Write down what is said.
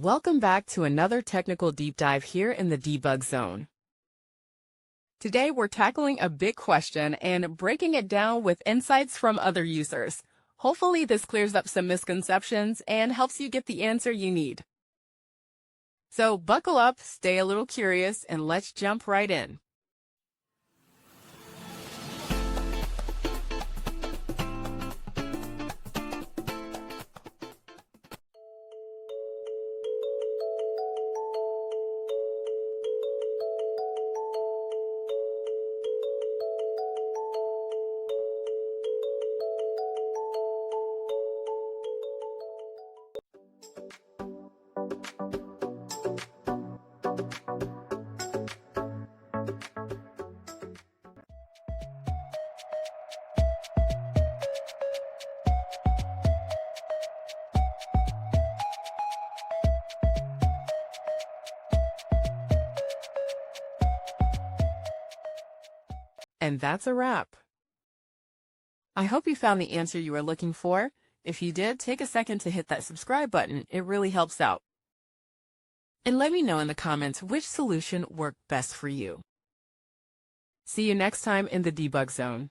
Welcome back to another technical deep dive here in the debug zone. Today we're tackling a big question and breaking it down with insights from other users. Hopefully this clears up some misconceptions and helps you get the answer you need. So buckle up, stay a little curious, and let's jump right in. And that's a wrap. I hope you found the answer you were looking for. If you did, take a second to hit that subscribe button. It really helps out. And let me know in the comments which solution worked best for you. See you next time in the debug zone.